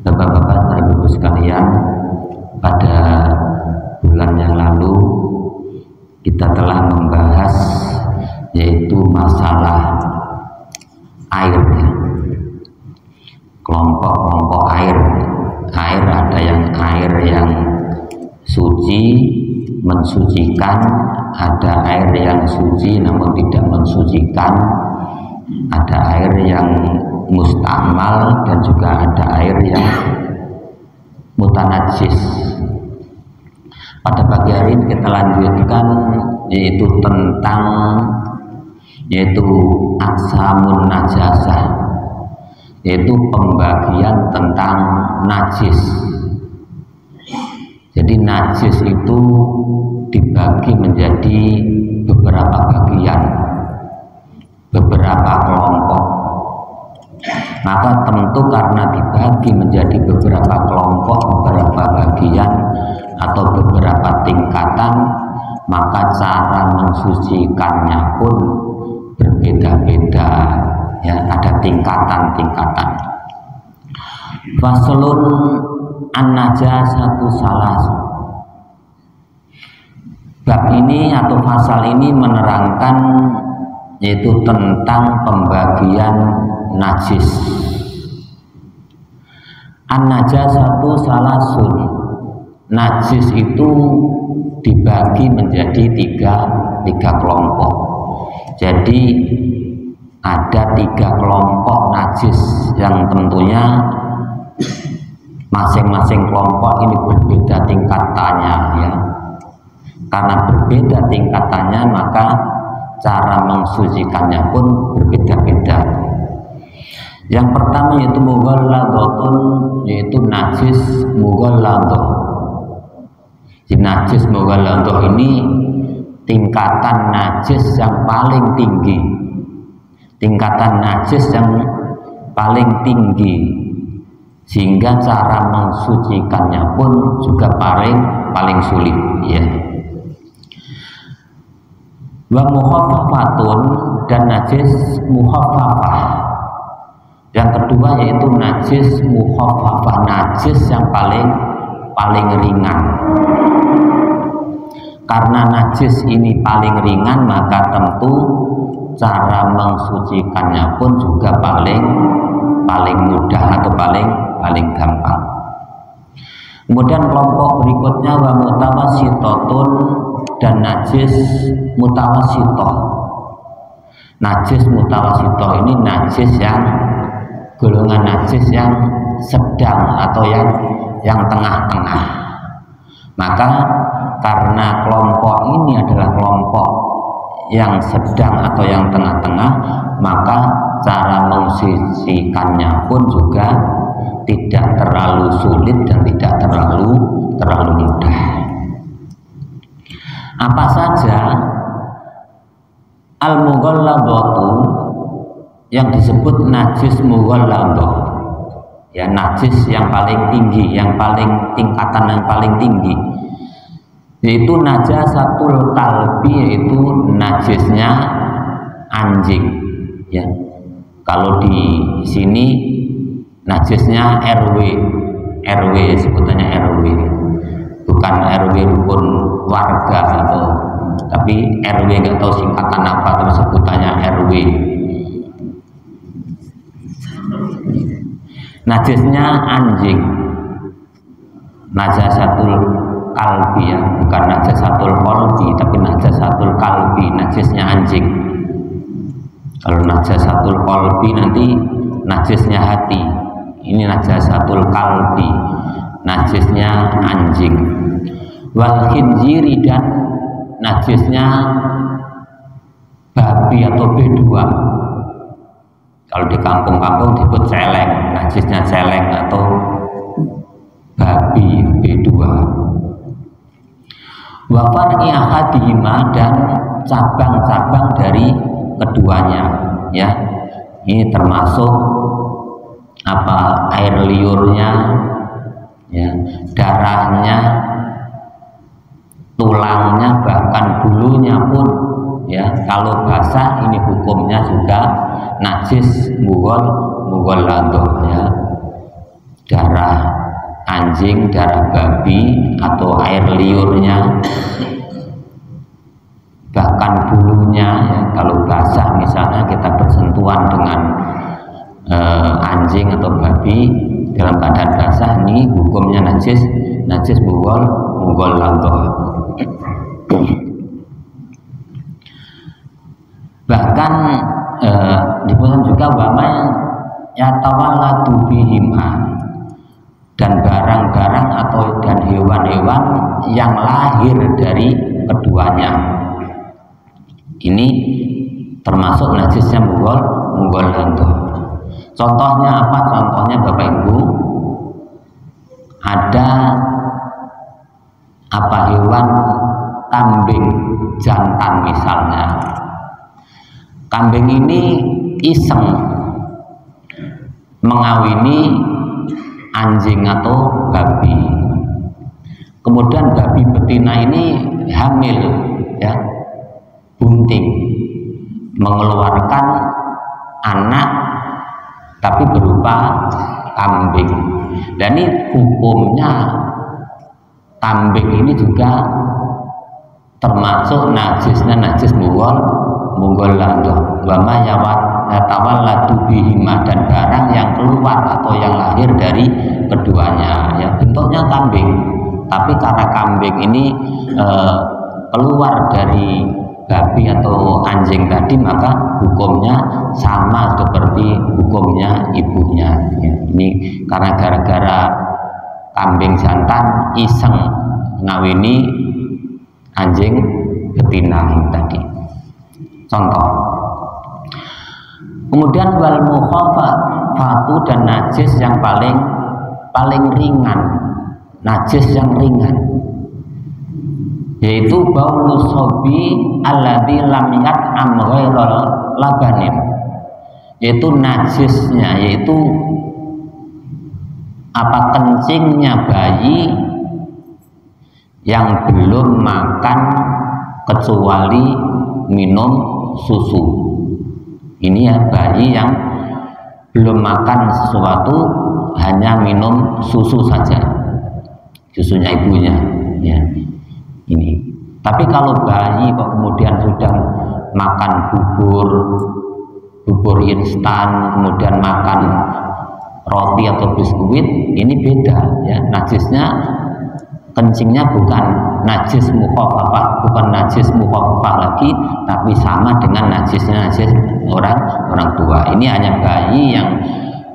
Bapak-bapak, ibu sekalian, pada bulan yang lalu kita telah membahas yaitu masalah air, ya. Kelompok-kelompok air. Air ada yang air yang suci, mensucikan, ada air yang suci namun tidak mensucikan, ada air yang mustamal, dan juga ada air yang mutanajis. Pada pagi hari ini kita lanjutkan yaitu tentang aksamun najasah, yaitu pembagian tentang najis. Jadi najis itu dibagi menjadi beberapa bagian, beberapa kelompok. Maka tentu karena dibagi menjadi beberapa kelompok, beberapa bagian atau beberapa tingkatan, maka cara mensucikannya pun berbeda-beda, ya, ada tingkatan-tingkatan. Faslun an-najasatu salas. Bab ini atau pasal ini menerangkan yaitu tentang pembagian najis. An-najasatu salasun. Najis itu dibagi menjadi tiga kelompok. Jadi ada 3 kelompok najis yang tentunya masing-masing kelompok ini berbeda tingkatannya, ya. Karena berbeda tingkatannya maka cara mensucikannya pun berbeda-beda. Yang pertama yaitu mughalladhatun, yaitu najis mughalladhah. Jadi najis mughalladhah ini tingkatan najis yang paling tinggi. Tingkatan najis yang paling tinggi, sehingga cara mensucikannya pun juga paling sulit, ya. Wa mukhaffafatun, dan najis mukhaffafah. Yang kedua yaitu najis mukhaffafah, najis yang paling ringan. Karena najis ini paling ringan, maka tentu cara mensucikannya pun juga paling mudah atau paling gampang. Kemudian kelompok berikutnya wa mutawassitotun, dan najis mutawassithah. Najis mutawassithah ini najis yang golongan najis yang sedang atau yang tengah-tengah. Maka karena kelompok ini adalah kelompok yang sedang atau yang tengah-tengah, maka cara mensucikannya pun juga tidak terlalu sulit dan tidak terlalu mudah. Apa saja al-mughalladhatu yang disebut najis mughalladhah, ya, najis yang paling tinggi, yang paling tingkatan yang paling tinggi, yaitu najasatul kalbi, yaitu najisnya anjing, ya. Kalau di sini najisnya RW sebutannya RW, bukan RW rukun warga tapi RW, nggak tahu singkatan apa, tapi sebutannya RW. Najisnya anjing, najasatul kalbi, ya, bukan najasatul qalbi, tapi najasatul kalbi, najisnya anjing. Kalau najasatul qalbi nanti najisnya hati, ini najasatul kalbi, najisnya anjing. Wal khinziri, dan najisnya babi atau B2. Kalau di kampung-kampung disebut celeng, najisnya celeng atau babi B2. Wa far'i ahadihima, dan cabang-cabang dari keduanya, ya. Ini termasuk air liurnya, ya, darahnya, tulangnya, bahkan bulunya pun, ya, kalau basah ini hukumnya juga najis mughalladhah, ya. darah anjing, darah babi, atau air liurnya, bahkan bulunya, ya, kalau basah misalnya kita bersentuhan dengan anjing atau babi dalam keadaan basah, ini hukumnya najis mughal ladhah. Bahkan disebutkan juga wama yatawalladu bihima, dan barang-barang atau dan hewan-hewan yang lahir dari keduanya, ini termasuk najisnya mughal ladhah. Contohnya apa? Contohnya Bapak Ibu, ada hewan kambing jantan misalnya. Kambing ini iseng mengawini anjing atau babi. Kemudian babi betina ini hamil, ya, bunting, mengeluarkan anak tapi berupa kambing. Dan ini hukumnya kambing ini juga termasuk najis mughal ladhah. Wa ma yatawalladu bihima, dan barang yang keluar atau yang lahir dari keduanya, ya, bentuknya kambing, tapi karena kambing ini keluar dari babi atau anjing tadi, maka hukumnya sama seperti hukumnya ibunya, ya. Ini karena gara-gara kambing jantan iseng ngawini anjing betina tadi. Contoh. Kemudian wal mukhafafatu, dan najis yang paling ringan, najis yang ringan, yaitu baulus sobi alladzi lam yat'am ghairal labanin, yaitu najisnya, yaitu kencingnya bayi yang belum makan kecuali minum susu. Ini ya, bayi yang belum makan sesuatu, hanya minum susu saja, susunya ibunya, ya. Ini. Tapi kalau bayi kok kemudian sudah makan bubur instan, kemudian makan roti atau biskuit, ini beda, ya. Najisnya, kencingnya bukan najis mukhafafah, bukan najis mukhafafah lagi, tapi sama dengan najis orang tua. Ini hanya bayi yang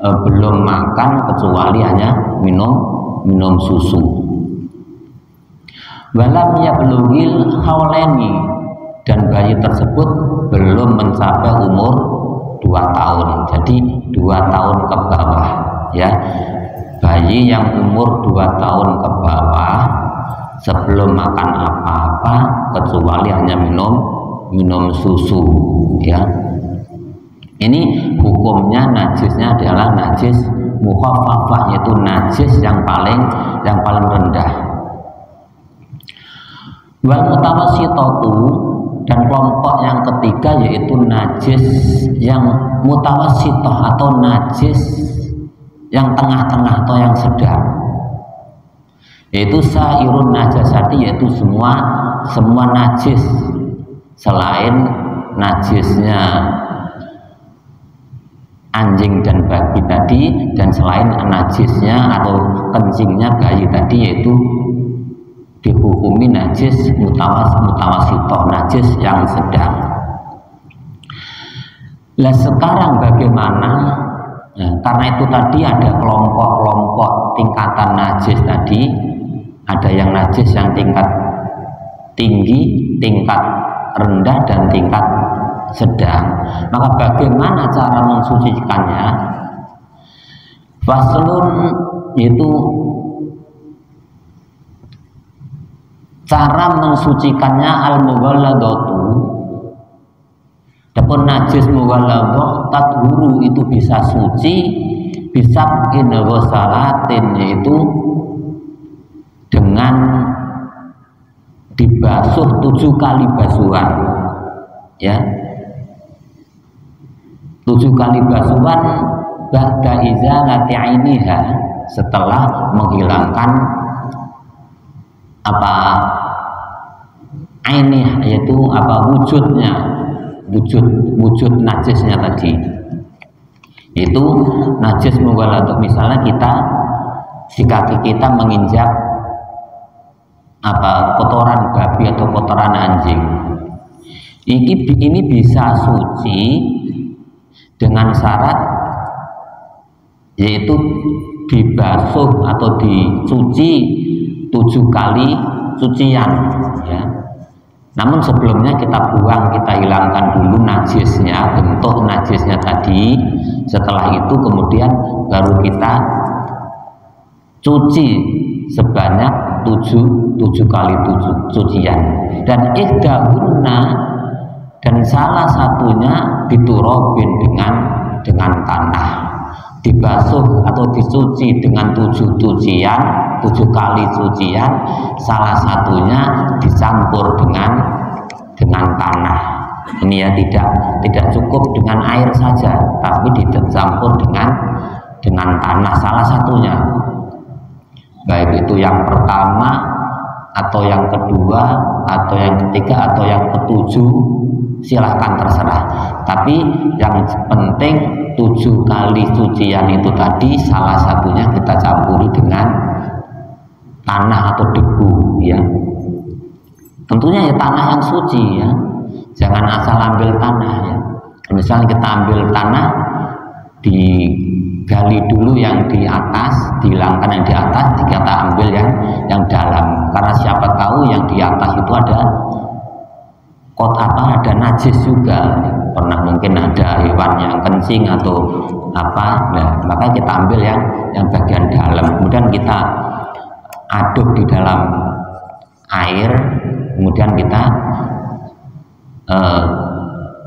belum makan kecuali hanya minum susu. Walam yablughil haulaini, dan bayi tersebut belum mencapai umur 2 tahun. Jadi 2 tahun ke bawah, ya. Bayi yang umur 2 tahun ke bawah sebelum makan apa-apa kecuali hanya minum susu, ya. Ini hukumnya najisnya adalah najis mukhafafah, yaitu najis yang paling rendah. Wal mutawassithatu, dan kelompok yang ketiga yaitu najis yang mutawassithah atau najis yang tengah-tengah atau yang sedang, yaitu sairun najasati, yaitu semua najis selain najisnya anjing dan babi tadi, dan selain najisnya atau kencingnya bayi tadi, yaitu dihukumi najis mutawassithah, najis yang sedang. Lah sekarang bagaimana? Nah, karena itu tadi ada kelompok-kelompok tingkatan najis tadi, ada yang najis yang tingkat tinggi, tingkat rendah, dan tingkat sedang. Maka bagaimana cara mensucikannya? Faslun, yaitu cara mensucikannya al-mughalladatu. Dapun najis mughalladhah tathuru, itu bisa suci, bisa ghusalatin, yaitu dengan dibasuh 7 kali basuhan, ya. 7 kali basuhan ba'da izalati ainiha, setelah menghilangkan apa ainih, yaitu apa wujud najisnya tadi. Itu najis mughalladah. Misalnya kita di kaki kita menginjak apa kotoran babi atau kotoran anjing, ini bisa suci dengan syarat yaitu dibasuh atau dicuci 7 kali cucian ya. Namun sebelumnya kita buang, kita hilangkan dulu najisnya, bentuk najisnya tadi. Setelah itu kemudian baru kita cuci sebanyak 7 kali cucian. Dan ihdahunna, dan salah satunya diturobin dengan tanah, dibasuh atau dicuci dengan 7 kali cucian, salah satunya dicampur dengan tanah. Ini ya, tidak cukup dengan air saja, tapi dicampur dengan tanah salah satunya. Baik itu yang pertama atau yang kedua atau yang ketiga atau yang ketujuh, silahkan terserah. Tapi yang penting 7 kali cucian itu tadi salah satunya kita campuri dengan tanah atau debu ya. Tentunya ya tanah yang suci ya. Jangan asal ambil tanah ya. Misalnya kita ambil tanah, digali dulu yang di atas, dihilangkan yang di atas, kita ambil yang dalam. Karena siapa tahu yang di atas itu ada ada najis juga. Pernah mungkin ada hewan yang kencing atau apa, nah, maka kita ambil yang bagian dalam. Kemudian kita aduk di dalam air, kemudian kita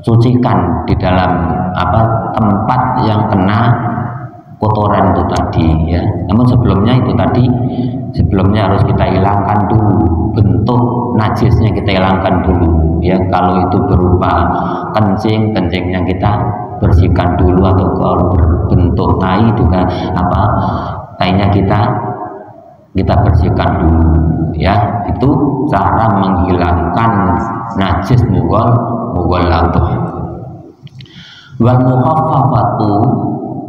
cucikan di dalam tempat yang kena kotoran itu tadi ya. Namun sebelumnya harus kita hilangkan dulu bentuk najisnya, kita hilangkan dulu ya. Kalau itu berupa kencingnya kita bersihkan dulu, atau kalau berbentuk tai juga tainya kita bersihkan dulu ya. Itu cara menghilangkan najis mughalladah. Wal mukhaffafatu,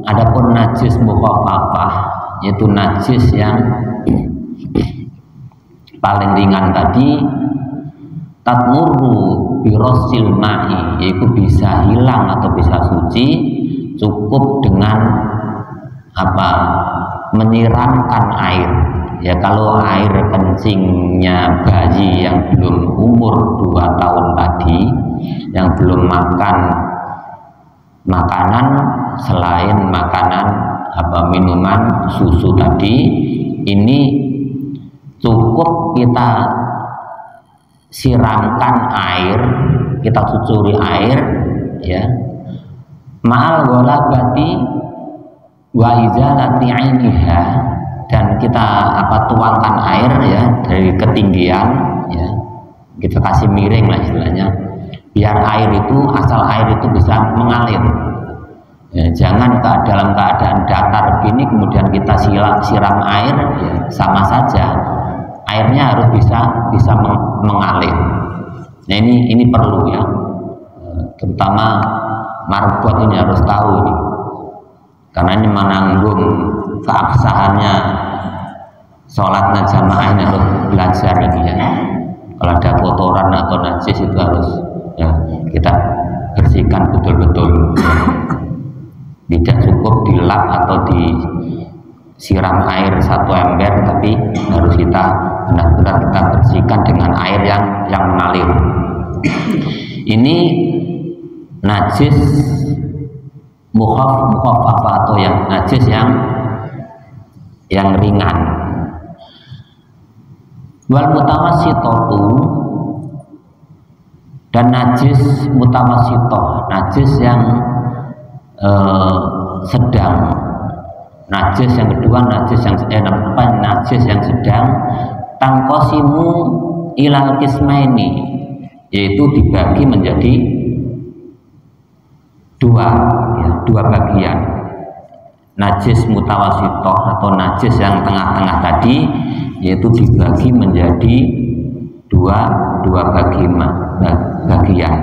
adapun najis mukhaffafah yaitu najis yang paling ringan tadi, tatmurru birosil ma'i, yaitu bisa hilang atau bisa suci cukup dengan menyiramkan air ya. Kalau air kencingnya bayi yang belum umur 2 tahun tadi, yang belum makan makanan selain makanan minuman susu tadi, ini cukup kita siramkan air, kita cucuri air ya, ma'al ghalabati wa izalati ainiha, dan kita tuangkan air ya dari ketinggian ya, kita kasih miring lah istilahnya, biar air itu, asal air itu bisa mengalir ya. Jangan dalam keadaan datar begini kemudian kita siram air ya, sama saja, airnya harus bisa mengalir. Nah ini perlu ya, terutama marbot ini harus tahu ini, karena ini menanggung keabsahannya sholatnya jamaah, ini harus belajar ini ya. Kalau ada kotoran atau najis itu harus ya kita bersihkan betul-betul. Tidak cukup dilap atau disiram air 1 ember, tapi harus kita benar-benar kita bersihkan dengan air yang mengalir. Ini najis mukhaffafah atau yang najis yang ringan. Wal mutawassithatu, dan najis mutawassithah, najis yang sedang. Najis yang kedua, najis yang sedang, tangqasimu ilal qismaini, yaitu dibagi menjadi dua bagian. najis mutawasitoh atau najis yang tengah-tengah tadi, yaitu dibagi menjadi dua bagian.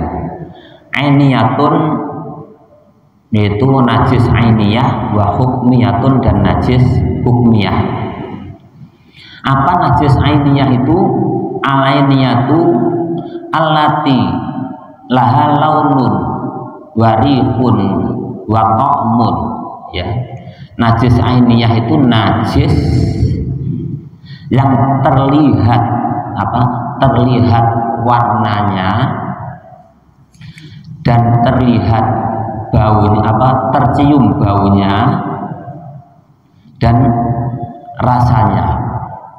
Ainiyatun yaitu najis ainiyah, wa hukmiyatun dan najis hukmiyah. Apa najis ainiyah itu? Alainiyatu allati laha launun warihun wa ta'mun, ya. Najis ainiyah itu najis yang terlihat terlihat warnanya dan terlihat baunya, tercium baunya dan rasanya.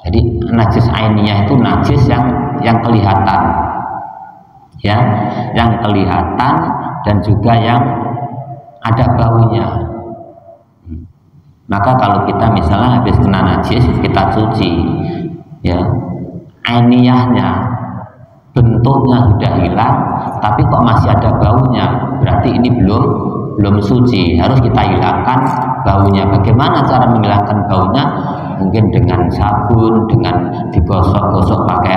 Jadi najis ainiyah itu najis yang kelihatan, ya, yang kelihatan dan juga yang ada baunya. Maka kalau kita misalnya habis kena najis, kita cuci, ya, ainiyahnya bentuknya sudah hilang, tapi kok masih ada baunya, berarti ini belum suci, harus kita hilangkan baunya. Bagaimana cara menghilangkan baunya? Mungkin dengan sabun, dengan digosok-gosok pakai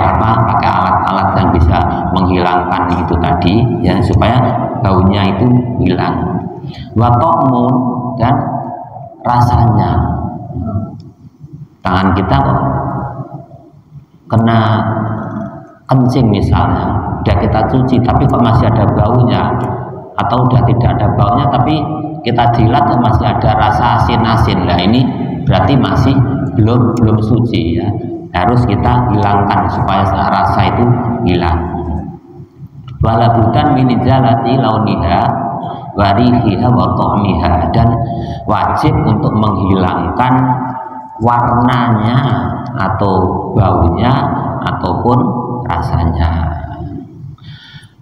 alat-alat yang bisa menghilangkan itu tadi, ya, supaya baunya itu hilang. Wa ta'mun dan rasanya. Tangan kita kok kena kencing misalnya, udah kita cuci tapi kok masih ada baunya, atau udah tidak ada baunya tapi kita jilat kok masih ada rasa asin-asin. Nah, ini berarti masih belum suci, ya. Harus kita hilangkan supaya rasa itu hilang. Walabutan min jalati launiha warihiha wa ta'miha, dan wajib untuk menghilangkan warnanya atau baunya ataupun rasanya.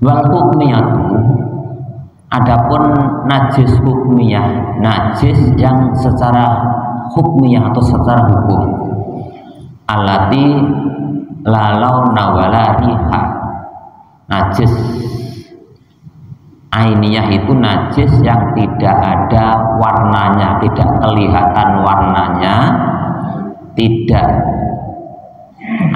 Wal hukmiyatu, adapun najis hukmiyah, najis yang secara hukmiyah atau secara hukum, alati lalau nawala riha. Najis ainiyah itu najis yang tidak ada warnanya, tidak kelihatan warnanya, tidak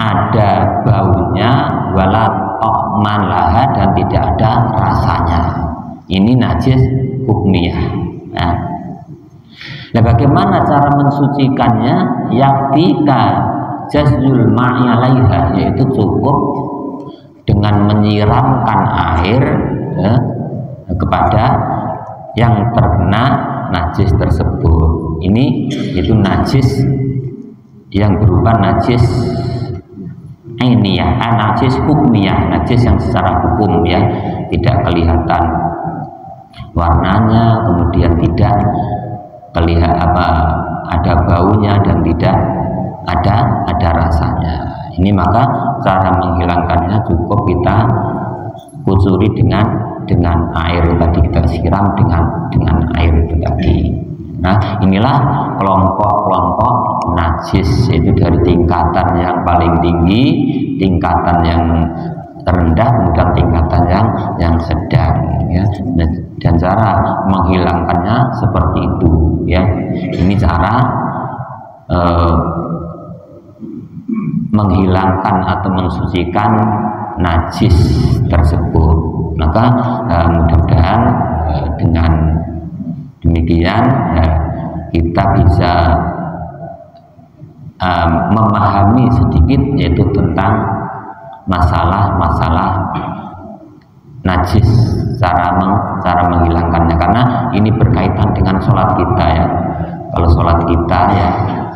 ada baunya, wala ta'man laha, dan tidak ada rasanya. Ini najis hukmiyah. Nah, bagaimana cara mensucikannya? Yaktika jazul ma'i 'alaiha, yaitu cukup dengan menyiramkan air, ya, kepada yang terkena najis tersebut. Ini itu najis yang berupa najis ainiyah, najis hukmiyah, najis yang secara hukum, ya, tidak kelihatan warnanya, kemudian tidak kelihatan ada baunya dan tidak ada rasanya. Ini maka cara menghilangkannya cukup kita kusuri dengan air tadi, kita siram dengan air itu tadi. Nah, inilah kelompok-kelompok najis, yaitu dari tingkatan yang paling tinggi, tingkatan yang rendah, kemudian tingkatan yang sedang, ya. Dan cara menghilangkannya seperti itu, ya. Ini cara menghilangkan atau mensucikan najis tersebut. Maka mudah-mudahan dengan demikian kita bisa memahami sedikit, yaitu tentang masalah-masalah najis, cara menghilangkannya, karena ini berkaitan dengan sholat kita, ya. Kalau sholat kita, ya,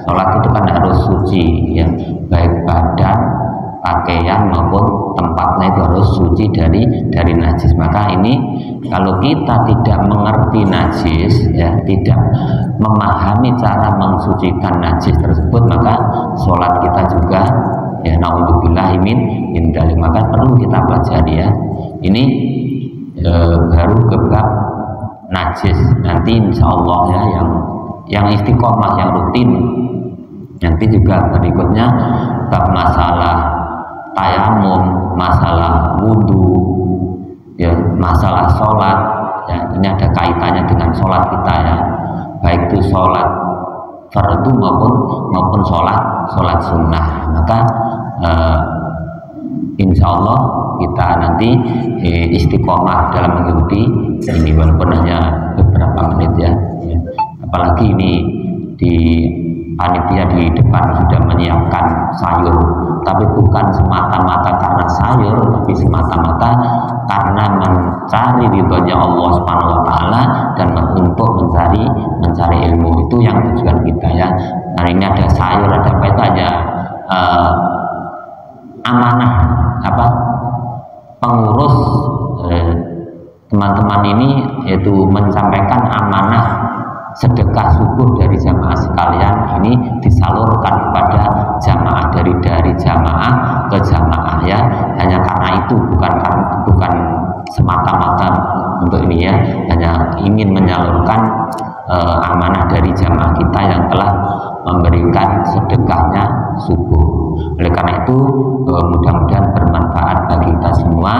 sholat itu kan harus suci, ya, baik badan, pakaian maupun tempatnya itu harus suci dari najis. Maka ini kalau kita tidak mengerti najis, ya, tidak memahami cara mensucikan najis tersebut, maka sholat kita juga, ya, naudzubillahi min dzalik, maka perlu kita pelajari, ya. Ini baru ke bab najis. Nanti insya Allah, ya, yang istiqomah, yang rutin, nanti juga berikutnya bab masalah tayamum, masalah wudhu, ya, masalah sholat, ya. Ini ada kaitannya dengan sholat kita, ya, baik itu sholat fardu maupun sholat sunnah. Maka insya Allah kita nanti istiqomah dalam mengikuti ini, walaupun hanya beberapa menit ya. Apalagi ini di panitia di depan sudah menyiapkan sayur, tapi bukan semata-mata karena sayur, tapi semata-mata karena mencari ridhonya Allah Subhanahu wa taala dan untuk mencari ilmu. Itu yang tujuan kita ya. Nah, ini ada sayur, ada apa itu aja amanah pengurus teman-teman ini, yaitu menyampaikan amanah sedekah subuh dari jamaah sekalian ini disalurkan kepada jamaah, dari jamaah ke jamaah ya. Hanya karena itu, bukan semata-mata untuk ini ya, hanya ingin menyalurkan amanah dari jamaah kita yang telah memberikan sedekahnya subuh. Oleh karena itu mudah-mudahan bermanfaat bagi kita semua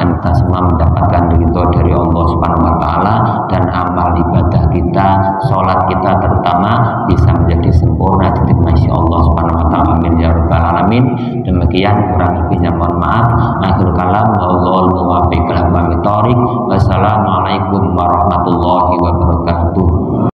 dan kita semua mendapatkan ridho dari Allah Subhanahu wa taala, dan amal ibadah kita, sholat kita terutama bisa menjadi sempurna di Masya Allah Subhanahu wa taala. Amin ya rabbal alamin. Demikian, kurang lebihnya mohon maaf. Akhir kalam, wallahul muwaffiq ila aqwamit thoriq. Wassalamualaikum warahmatullahi